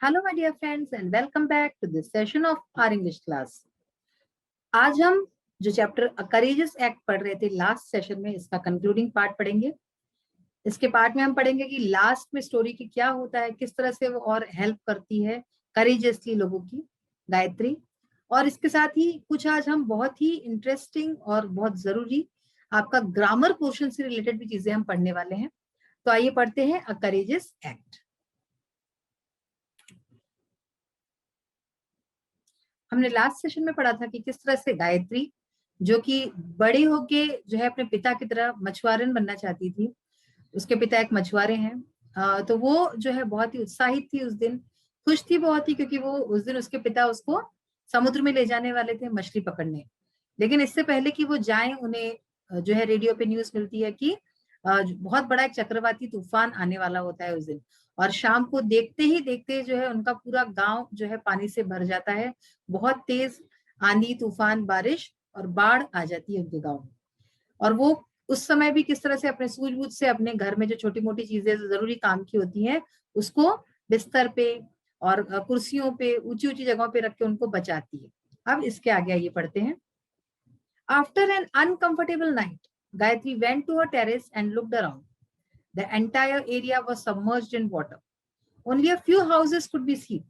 Hello my dear friends and welcome back to this session of our English class. आज हम जो chapter courageous act पढ़ रहे थे लास्ट सेशन में, इसका कंक्लूडिंग पार्ट पढ़ेंगे। इसके पार्ट में हम पढ़ेंगे कि लास्ट में स्टोरी की क्या होता है, किस तरह से वो और हेल्प करती है करेजियसली लोगों की गायत्री। और इसके साथ ही कुछ आज हम बहुत ही इंटरेस्टिंग और बहुत जरूरी आपका ग्रामर पोर्शन से रिलेटेड भी चीजें हम पढ़ने वाले हैं। तो आइए पढ़ते हैं अ करेजियस एक्ट। हमने लास्ट सेशन में पढ़ा था कि किस तरह से गायत्री, जो कि बड़ी होके जो है अपने पिता की तरह मछुआरन बनना चाहती थी। उसके पिता एक मछुआरे हैं। तो वो जो है बहुत ही उत्साहित थी उस दिन, खुश थी बहुत ही, क्योंकि वो उस दिन उसके पिता उसको समुद्र में ले जाने वाले थे मछली पकड़ने। लेकिन इससे पहले कि वो जाएं, उन्हें जो है रेडियो पे न्यूज मिलती है कि बहुत बड़ा एक चक्रवाती तूफान आने वाला होता है उस दिन। और शाम को देखते ही देखते जो है उनका पूरा गांव जो है पानी से भर जाता है। बहुत तेज आंधी, तूफान, बारिश और बाढ़ आ जाती है उनके गांव में। और वो उस समय भी किस तरह से अपने सूझबूझ से अपने घर में जो छोटी मोटी चीजें जरूरी काम की होती हैं उसको बिस्तर पे और कुर्सियों पे, ऊंची ऊंची जगहों पे रख के उनको बचाती है। अब इसके आगे आइए पढ़ते हैं। After an uncomfortable night, Gayatri went to her terrace and looked around. The entire area was submerged in water. Only a few houses could be seen.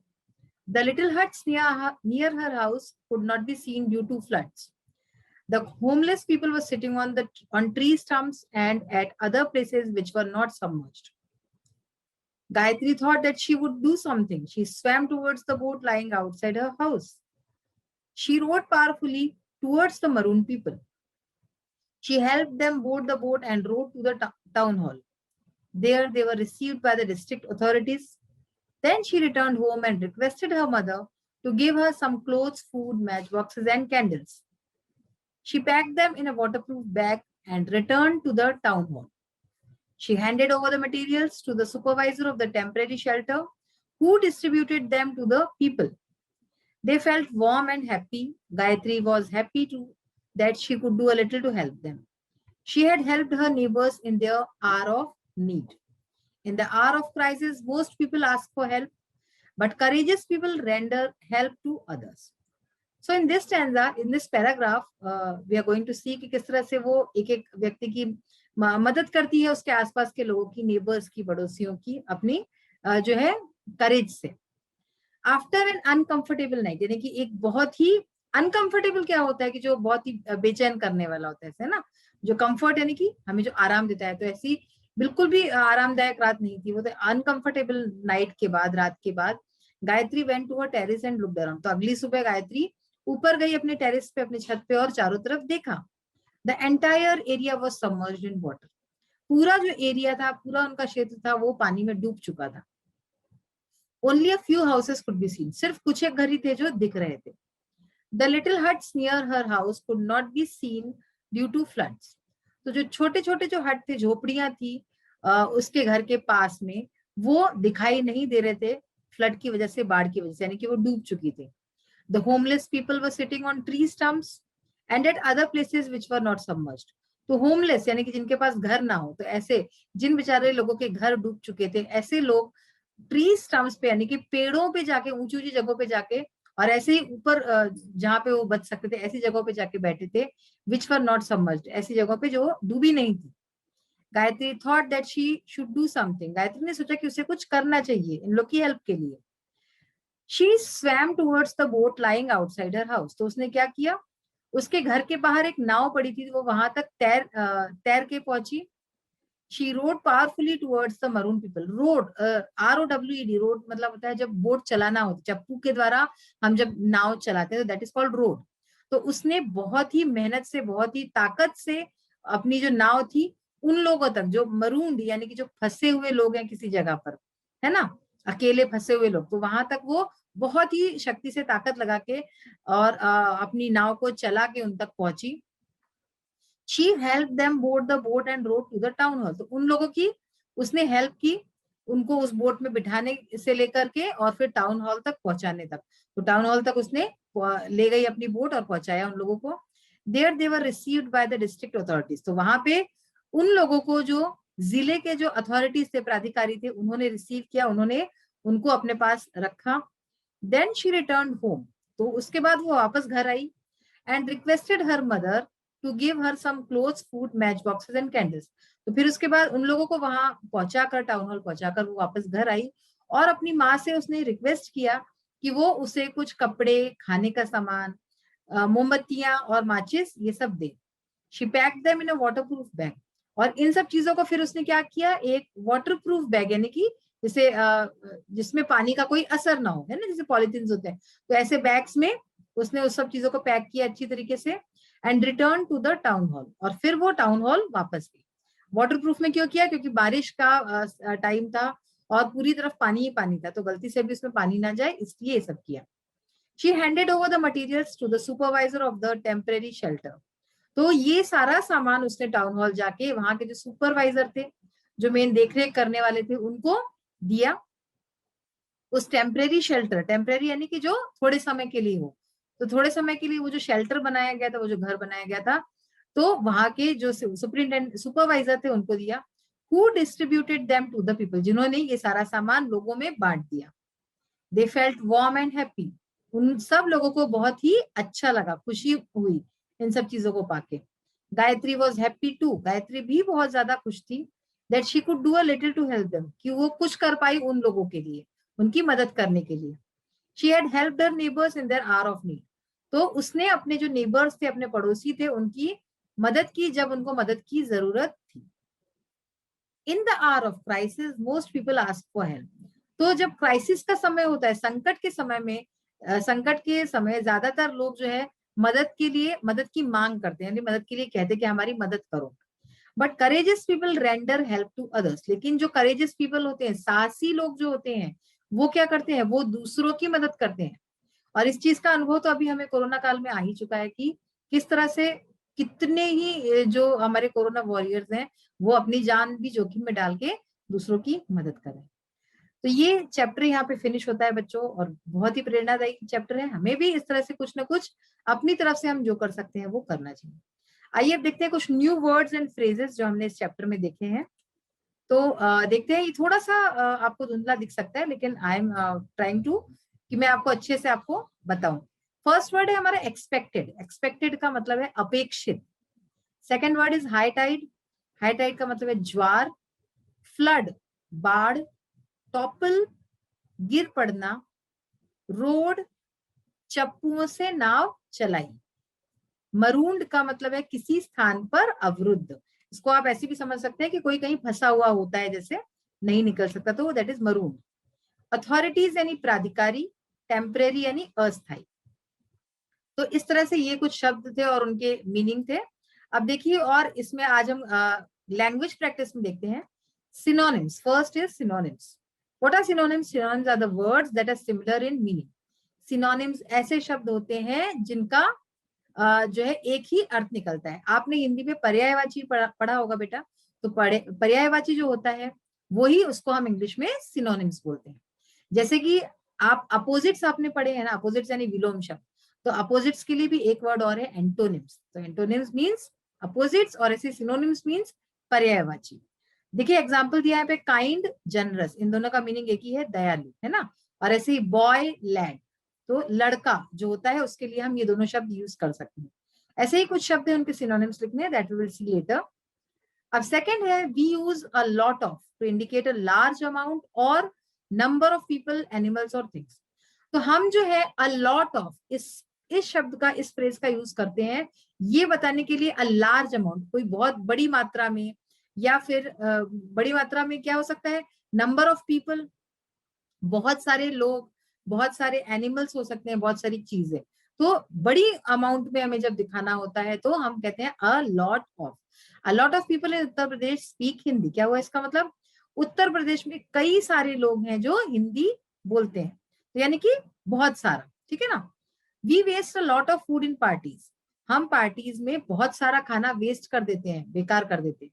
The little huts near her house could not be seen due to floods. The homeless people were sitting on tree stumps and at other places which were not submerged. Gayatri thought that she would do something. She swam towards the boat lying outside her house. She rowed powerfully towards the maroon people. She helped them board the boat and rowed to the town hall. There they were received by the district authorities. Then she returned home and requested her mother to give her some clothes, food, matchboxes, and candles. She packed them in a waterproof bag and returned to the town hall. She handed over the materials to the supervisor of the temporary shelter, who distributed them to the people. They felt warm and happy. Gayatri was happy too that she could do a little to help them. She had helped her neighbors in their hour of need. In the hour of crisis, most people ask for help, but courageous people render help to others. So in this stanza, in this paragraph, we are going to see कि किस तरह से वो एक एक व्यक्ति की मदद करती है, उसके आसपास के लोगों की, नेबर्स की, पड़ोसियों की, अपनी जो है करेज से। आफ्टर एन अनकंफर्टेबल नाइट, यानी कि एक बहुत ही अनकंफर्टेबल क्या होता है कि जो बहुत ही बेचैन करने वाला होता है, ऐसे ना। जो कंफर्ट यानी कि हमें जो आराम देता है, तो ऐसी बिल्कुल भी आरामदायक रात नहीं थी वो। तो अनकंफर्टेबल नाइट के बाद, रात के बाद, Gayatri went to her terrace and looked around. तो अगली सुबह गायत्री ऊपर गई अपने टेरेस पे, अपनी छत पे, और चारों तरफ देखा। The entire area was submerged in water. पूरा जो एरिया था, पूरा उनका क्षेत्र था, वो पानी में डूब चुका था। Only a few houses could be seen. सिर्फ कुछ एक घर ही थे जो दिख रहे थे। The little huts near her house could not be seen due to floods. तो जो छोटे छोटे जो हट थे, झोपड़ियां थी उसके घर के पास में, वो दिखाई नहीं दे रहे थे फ्लड की वजह से, बाढ़ की वजह से, यानी कि वो डूब चुकी थी। The homeless people were sitting on tree stumps and at other places which were not submerged. तो होमलेस यानी कि जिनके पास घर ना हो, तो ऐसे जिन बेचारे लोगों के घर डूब चुके थे, ऐसे लोग ट्री स्टम्प्स पे, यानी कि पेड़ों पे जाके, ऊंची ऊंची जगहों पे जाके, और ऐसे ही ऊपर जहां पे वो बच सकते थे, ऐसी जगहों पे जाके बैठे थे। विच वर नॉट सबमर्ज्ड, ऐसी जगहों पे जो डूबी नहीं थी। Gayatri thought that she should do something. Gayatri ने सोचा कि उसे कुछ करना चाहिए इन लोग की हेल्प के लिए। She swam towards the boat lying outside her house. तो उसने क्या किया, उसके घर के बाहर एक नाव पड़ी थी, वो वहां तक तैर के पहुंची। She rowed powerfully towards the maroon people. Rowed, ROWED, road मतलब होता है जब बोट चलाना होता है, चप्पू के द्वारा हम जब नाव चलाते हैं, तो दैट इज कॉल्ड रोड। तो उसने बहुत ही मेहनत से, बहुत ही ताकत से अपनी जो नाव थी, उन लोगों तक जो मरून, यानी कि जो फंसे हुए लोग हैं किसी जगह पर, है ना, अकेले फंसे हुए लोग, तो वहां तक वो बहुत ही शक्ति से, ताकत लगा के और अपनी नाव को चला के उन तक पहुंची। She helped them board the boat and rowed to the town hall. तो उन लोगों की उसने हेल्प की, उनको उस बोट में बिठाने से लेकर के और फिर टाउन हॉल तक पहुंचाने तक। तो टाउन हॉल तक उसने ले गई अपनी बोट और पहुंचाया उन लोगों को। There they were received by the district authorities. तो वहां पे उन लोगों को जो जिले के जो अथॉरिटीज थे, प्राधिकारी थे, उन्होंने रिसीव किया, उन्होंने उनको अपने पास रखा। देन शी रिटर्न होम, तो उसके बाद वो वापस घर आई and requested her mother to give her some clothes, food, match boxes and candles. तो फिर उसके बाद उन लोगों को वहां पहुंचाकर, टाउन हॉल पहुंचाकर वो वापस घर आई और अपनी माँ से उसने रिक्वेस्ट किया कि वो उसे कुछ कपड़े, खाने का सामान, मोमबत्तियां और माचिस ये सब दे। She packed them in a waterproof bag, और इन सब चीजों को फिर उसने क्या किया, एक वाटरप्रूफ बैग, यानी कि जैसे जिसमें पानी का कोई असर ना हो, है ना, जैसे पॉलिथीन होते हैं, तो ऐसे बैग्स में उसने उस सब चीजों को पैक किया अच्छी तरीके से। And return to the town hall, और फिर वो टाउन हॉल वापस गई। वाटरप्रूफ में क्यों किया, क्योंकि बारिश का टाइम था और पूरी तरफ पानी ही पानी था, तो गलती से भी उसमें पानी ना जाए, इसलिए ये सब किया। She handed over the materials to the supervisor of the temporary shelter. तो ये सारा सामान उसने टाउन हॉल जाके वहां के जो सुपरवाइजर थे, जो मेन देखरेख करने वाले थे, उनको दिया। उस टेम्परेरी शेल्टर, टेम्परेरी यानी कि जो थोड़े समय के लिए हो, तो थोड़े समय के लिए वो जो शेल्टर बनाया गया था, वो जो घर बनाया गया था, तो वहां के जो सुपरिटेंडेंट, सुपरवाइजर थे, उनको दिया। Who distributed them to the people, जिन्होंने ये सारा सामान लोगों में बांट दिया। They felt warm and happy, उन सब लोगों को बहुत ही अच्छा लगा, खुशी हुई इन सब चीजों को पाके। Gayatri was happy to, Gayatri भी बहुत ज्यादा खुश थी। That she could do a little to help them, कि वो कुछ कर पाई उन लोगों के लिए, उनकी मदद करने के लिए। She had helped her neighbours in their hour of need, तो उसने अपने जो नेबर्स थे, अपने पड़ोसी थे, उनकी मदद की जब उनको मदद की जरूरत थी। In the hour of crisis most people ask for help, तो जब क्राइसिस का समय होता है, संकट के समय में, संकट के समय ज्यादातर लोग जो है मदद के लिए, मदद की मांग करते हैं, यानी मदद के लिए कहते हैं कि हमारी मदद करो। But courageous people render help to others, लेकिन जो करेजियस पीपल होते हैं, साहसी लोग जो होते हैं, वो क्या करते हैं, वो दूसरों की मदद करते हैं। और इस चीज का अनुभव तो अभी हमें कोरोना काल में आ ही चुका है कि किस तरह से कितने ही जो हमारे कोरोना वॉरियर्स हैं, वो अपनी जान भी जोखिम में डाल के दूसरों की मदद कर रहे हैं। तो ये चैप्टर यहाँ पे फिनिश होता है बच्चों, और बहुत ही प्रेरणादायी चैप्टर है। हमें भी इस तरह से कुछ ना कुछ अपनी तरफ से हम जो कर सकते हैं वो करना चाहिए। आइए अब देखते हैं कुछ न्यू वर्ड्स एंड फ्रेजेस जो हमने इस चैप्टर में देखे हैं। तो देखते हैं, ये थोड़ा सा आपको धुंधला दिख सकता है, लेकिन आई एम ट्राइंग टू कि मैं आपको अच्छे से आपको बताऊं। फर्स्ट वर्ड है हमारा एक्सपेक्टेड, एक्सपेक्टेड का मतलब है अपेक्षित। Second word is high tide, high tide का मतलब है ज्वार। फ्लड, बाढ़। टॉपल, गिर पड़ना। रोड, चप्पुओं से नाव चलाई। मरूंड का मतलब है किसी स्थान पर अवरुद्ध, इसको आप ऐसे भी समझ सकते हैं कि कोई कहीं फंसा हुआ होता है, जैसे नहीं निकल सकता, तो दैट इज मरूंड। अथॉरिटीज यानी प्राधिकारी। टेम्परेरी यानी अस्थायी। तो इस तरह से ये कुछ शब्द थे और उनके मीनिंग थे। अब देखिए, और इसमें आज हम लैंग्वेज प्रैक्टिस में देखते हैं synonyms. First is synonyms. What are synonyms? Synonyms are the words that are similar in meaning. Synonyms ऐसे शब्द होते हैं जिनका जो है एक ही अर्थ निकलता है। आपने हिंदी में पर्यायवाची पढ़ा होगा बेटा, तो पर्यायवाची जो होता है वही उसको हम इंग्लिश में सिनोनिम्स बोलते हैं। जैसे कि आप अपोजिट्स आपने पढ़े हैं ना, अपोजिट्स यानी विलोम शब्द, तो अपोजिट्स के लिए भी एक वर्ड और है एंटोनिम्स। तो एंटोनिम्स मीन्स अपोजिट्स, और ऐसे सिनोनिम्स मीन्स पर्यायवाची। देखिए एग्जाम्पल दिया है पे, काइंड, जनरस, इन दोनों का मीनिंग एक ही है, दयालु, है ना। और ऐसे ही बॉय, लैड, तो लड़का जो होता है उसके लिए हम ये दोनों शब्द यूज कर सकते हैं। ऐसे ही कुछ शब्द है उनके सिनोनिम्स लिखने हैं, that we will see later. अब सेकंड है we use a lot of to indicate a large amount और नंबर ऑफ पीपल, एनिमल्स और थिंग्स। तो हम जो है अ लॉट ऑफ, इस शब्द का, इस फ्रेज का यूज करते हैं ये बताने के लिए अ लार्ज अमाउंट, कोई बहुत बड़ी मात्रा में, या फिर बड़ी मात्रा में क्या हो सकता है, नंबर ऑफ पीपल, बहुत सारे लोग, बहुत सारे एनिमल्स हो सकते हैं, बहुत सारी चीजें। तो बड़ी अमाउंट में हमें जब दिखाना होता है तो हम कहते हैं अ lot of. A lot of people in Uttar Pradesh speak Hindi. क्या हुआ इसका मतलब? उत्तर प्रदेश में कई सारे लोग हैं जो हिंदी बोलते हैं, तो यानी कि बहुत सारा, ठीक है ना। We waste a lot of food in parties, हम पार्टीज में बहुत सारा खाना वेस्ट कर देते हैं, बेकार कर देते हैं।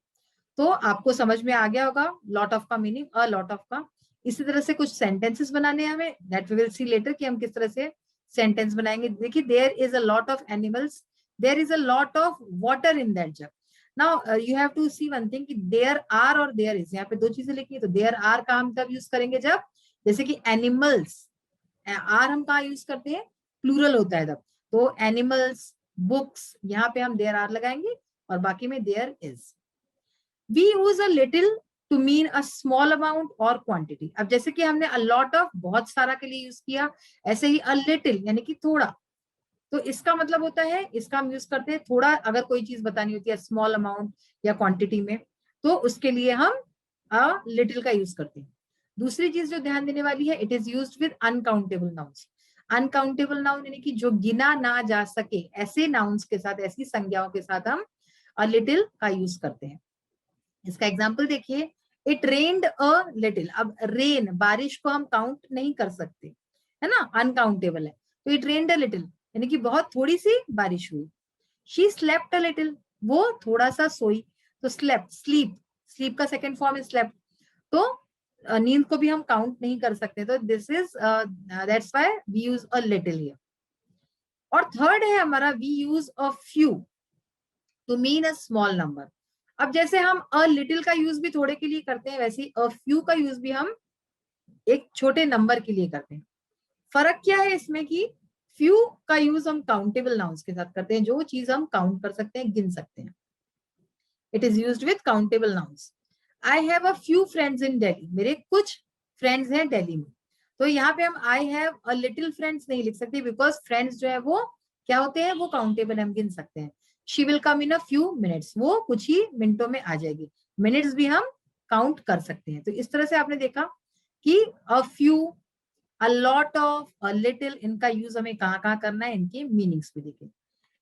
तो आपको समझ में आ गया होगा लॉट ऑफ का मीनिंग, अ लॉट ऑफ का। इसी तरह से कुछ सेंटेंसेस बनाने हैं हमें, that we will see later कि हम किस तरह से सेंटेंस बनाएंगे। देखिए, there is a lot of animals, there is a lot of water in that jug. Now you have to see one thing कि देयर आर और देयर इज, यहाँ पे दो चीजें लिखी है, तो देयर आर का हम तब यूज करेंगे जब, जैसे कि एनिमल्स, आर हम कहाँ यूज करते हैं, प्लूरल होता है तब, तो एनिमल्स, बुक्स, यहाँ पे हम देयर आर लगाएंगे और बाकी में there is. We use a little to mean a small amount और क्वांटिटी। अब जैसे कि हमने अ लॉट ऑफ बहुत सारा के लिए यूज किया, ऐसे ही अ लिटिल यानी कि थोड़ा, तो इसका मतलब होता है, इसका हम यूज करते हैं थोड़ा, अगर कोई चीज बतानी होती है स्मॉल अमाउंट या क्वांटिटी में, तो उसके लिए हम अ लिटिल का यूज करते हैं। दूसरी चीज जो ध्यान देने वाली है, it is used with uncountable nouns. Uncountable noun यानी कि जो गिना ना जा सके, ऐसे नाउन्स के साथ, ऐसी संज्ञाओं के साथ हम अ लिटिल का यूज करते हैं। इसका एग्जाम्पल देखिए, इट रेन्ड अ लिटिल। अब रेन, बारिश को हम काउंट नहीं कर सकते, है ना, अनकाउंटेबल है, तो इट रेन्ड अ लिटिल यानी कि बहुत थोड़ी सी बारिश हुई। शी स्लेप्ट अ लिटिल, वो थोड़ा सा सोई, तो स्लेप्ट, स्लीप, स्लीप का सेकेंड फॉर्म है स्लेप्ट, तो नींद को भी हम काउंट नहीं कर सकते, तो this is that's why we use a little here. और थर्ड है हमारा, we use a few to mean a small number. अब जैसे हम अ लिटिल का यूज भी थोड़े के लिए करते हैं, वैसे ही अ फ्यू का यूज भी हम एक छोटे नंबर के लिए करते हैं। फर्क क्या है इसमें कि फ्यू का यूज हम काउंटेबल नाउन्स के साथ करते हैं, जो चीज हम काउंट कर सकते हैं, गिन सकते हैं। It is used with countable nouns. I have a few friends इन दिल्ली, मेरे कुछ फ्रेंड्स हैं दिल्ली में, तो यहाँ पे हम I have a little friends नहीं लिख सकते, बिकॉज फ्रेंड्स जो है वो क्या होते हैं, वो काउंटेबल, हम गिन सकते हैं। She will come in a few minutes, वो कुछ ही मिनटों में आ जाएगी, मिनट्स भी हम काउंट कर सकते हैं। तो इस तरह से आपने देखा कि a few, a lot of, a little, इनका यूज हमें कहाँ कहाँ करना है, इनके मीनिंग्स भी देखें।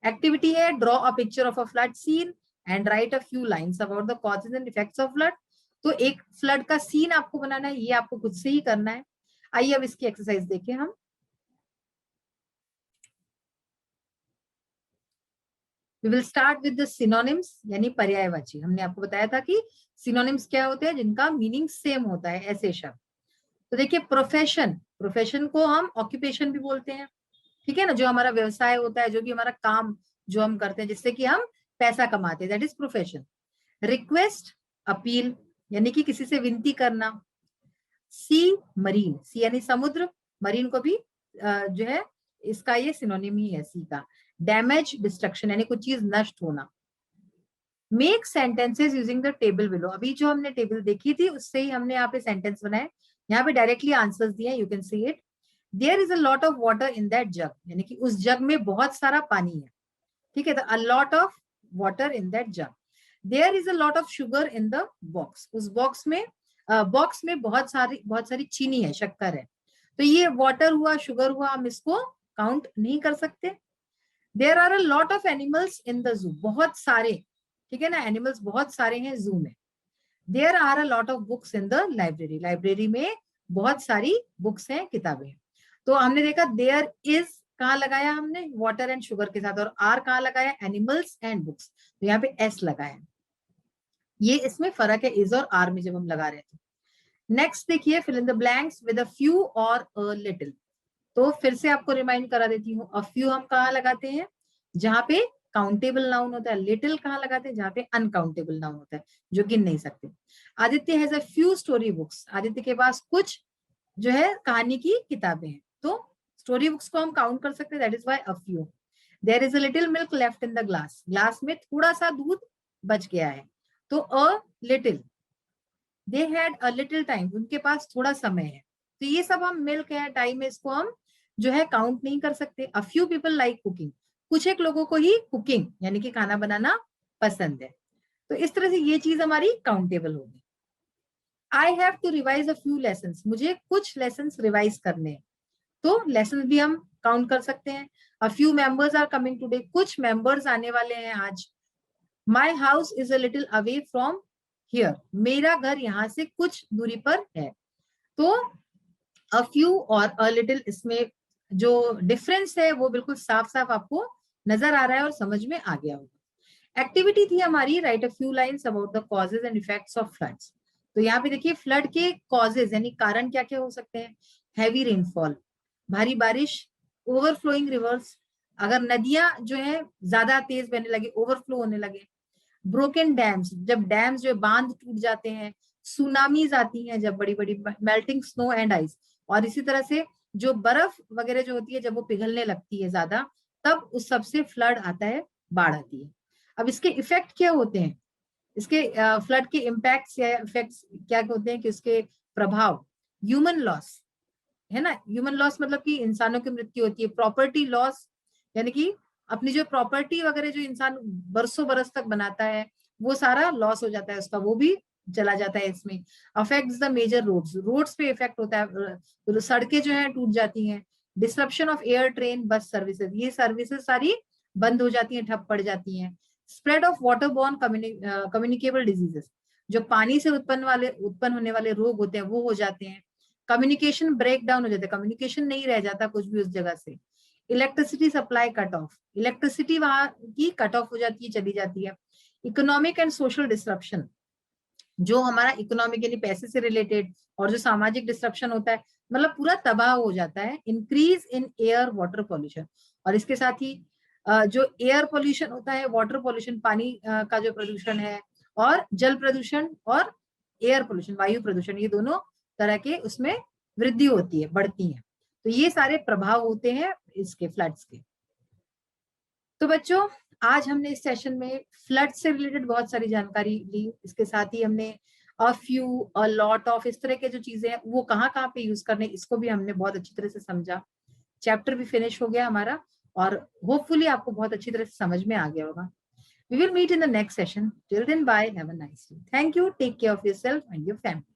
एक्टिविटी है, draw a picture of a flood scene and write a few lines about the causes and effects of flood. तो एक फ्लड का सीन आपको बनाना है, ये आपको खुद से ही करना है। आइए अब इसकी एक्सरसाइज देखें हम। We will start with the synonyms, यानी पर्यायवाची। हमने आपको बताया था कि सिनोनिम्स क्या होते हैं, जिनका मीनिंग सेम होता है, ऐसे शब्द। तो देखिए, प्रोफेशन, प्रोफेशन को हम ऑक्यूपेशन भी बोलते हैं, ठीक है ना, जो हमारा व्यवसाय होता है, जो भी हमारा काम जो हम करते हैं जिससे कि हम पैसा कमाते हैं, that is profession. Request, appeal, यानी कि किसी से विनती करना। सी, मरीन, सी यानी समुद्र, मरीन को भी जो है, इसका ये सिनोनिम ही है सी का। डैमेज, डिस्ट्रक्शन, यानी कुछ चीज नष्ट होना। Make sentences using the table below, अभी जो हमने टेबल देखी थी उससे ही हमने यहाँ पे सेंटेंस बनाए, यहाँ पे डायरेक्टली आंसर्स दिए, you can see it. There is a lot of water in that jug, यानी कि उस जग में बहुत सारा पानी है, ठीक है, तो a lot of water in that jug. There is a lot of sugar in the box, उस बॉक्स में बहुत सारी चीनी है, शक्कर है, तो ये वाटर हुआ, शुगर हुआ, हम इसको काउंट नहीं कर सकते। There are a lot of animals in the zoo, बहुत सारे, ठीक है ना, एनिमल्स बहुत सारे हैं जू में। There are a lot of books in the library, library में बहुत सारी बुक्स हैं, किताबें हैं। तो हमने देखा देयर इज कहाँ लगाया हमने, वाटर एंड शुगर के साथ, और आर कहाँ लगाया, एनिमल्स एंड बुक्स, तो यहाँ पे एस लगाया। ये इसमें फर्क है इज और आर में जब हम लगा रहे थे। नेक्स्ट देखिए, fill in the blanks with a few और अ लिटिल। तो फिर से आपको रिमाइंड करा देती हूँ, अ फ्यू हम कहाँ लगाते हैं, जहां पे काउंटेबल नाउन होता है। लिटिल कहाँ लगाते हैं, जहां पे अनकाउंटेबल नाउन होता है, जो गिन नहीं सकते। Aditya has a few story books, Aditya के पास कुछ जो है कहानी की किताबें हैं, तो स्टोरी बुक्स को हम काउंट कर सकते हैं, that is why a few. There is a little milk left in the glass, glass में थोड़ा सा दूध बच गया है, तो a little. They had a little time, उनके पास थोड़ा समय है, तो ये सब हम मिल्क है, टाइम है, इसको हम जो है काउंट नहीं कर सकते। A few people like cooking, कुछ एक लोगों को ही कुकिंग यानी कि खाना बनाना पसंद है, तो इस तरह से ये चीज हमारी काउंटेबल होगी। I have to revise a few lesson, मुझे कुछ लेसन रिवाइज करने हैं, तो लेसन भी हम काउंट कर सकते हैं। A few members are coming today, कुछ मेंबर्स आने वाले हैं आज। My house is a little away from here, मेरा घर यहाँ से कुछ दूरी पर है। तो अ फ्यू और अ लिटिल, इसमें जो डिफरेंस है वो बिल्कुल साफ साफ आपको नजर आ रहा है और समझ में आ गया होगा। एक्टिविटी थी हमारी, right a few lines about the causes and effects of floods. तो यहाँ पे देखिए, फ्लड के कॉजेज यानी कारण क्या क्या हो सकते हैं, हैवी रेनफॉल, भारी बारिश, ओवरफ्लोइंग रिवर्स, अगर नदियां जो है ज्यादा तेज बहने लगे, ओवरफ्लो होने लगे, ब्रोकन डैम्स, जब डैम्स जो बांध टूट जाते हैं, सुनामीज आती हैं जब बड़ी बड़ी, मेल्टिंग स्नो एंड आइस, और इसी तरह से जो बर्फ वगैरह जो होती है जब वो पिघलने लगती है ज्यादा, तब उस सबसे फ्लड आता है, बाढ़ आती है। अब इसके इफेक्ट क्या होते हैं, इसके फ्लड के इम्पैक्ट्स या इफेक्ट्स क्या होते हैं कि उसके प्रभाव, ह्यूमन लॉस है ना, ह्यूमन लॉस मतलब कि इंसानों की मृत्यु होती है, प्रॉपर्टी लॉस यानी कि अपनी जो प्रॉपर्टी वगैरह जो इंसान बरसों बरस तक बनाता है वो सारा लॉस हो जाता है उसका, वो भी चला जाता है इसमें। Affects the major roads, roads पे इफेक्ट होता है, सड़कें जो है टूट जाती हैं। Disruption of air train bus services, ये सर्विसेज सारी बंद हो जाती हैं, ठप पड़ जाती हैं। Spread of water borne communicable diseases, जो पानी से उत्पन्न होने वाले रोग होते हैं वो हो जाते हैं। कम्युनिकेशन ब्रेक डाउन हो जाता है, कम्युनिकेशन नहीं रह जाता कुछ भी उस जगह से। Electricity supply cut off, electricity वहां की कट ऑफ हो जाती है, चली जाती है। इकोनॉमिक एंड सोशल डिस्ट्रप्शन, जो हमारा इकोनॉमिक यानी पैसे से रिलेटेड और जो सामाजिक डिस्ट्रप्शन होता है, मतलब पूरा तबाह हो जाता है। Increase in air water pollution, और इसके साथ ही जो एयर पॉल्यूशन होता है, वाटर पॉल्यूशन पानी का जो प्रदूषण है, और जल प्रदूषण और एयर पॉल्यूशन वायु प्रदूषण, ये दोनों तरह के उसमें वृद्धि होती है, बढ़ती है। तो ये सारे प्रभाव होते हैं इसके फ्लड्स के। तो बच्चों आज हमने इस सेशन में फ्लड से रिलेटेड बहुत सारी जानकारी ली, इसके साथ ही हमने a few a lot of इस तरह के जो चीजें हैं वो कहाँ कहाँ पे यूज करने, इसको भी हमने बहुत अच्छी तरह से समझा। चैप्टर भी फिनिश हो गया हमारा, और होपफुली आपको बहुत अच्छी तरह से समझ में आ गया होगा। We will meet in the next session. Till then, bye. Have a nice day. Thank you. Take care of yourself and your family.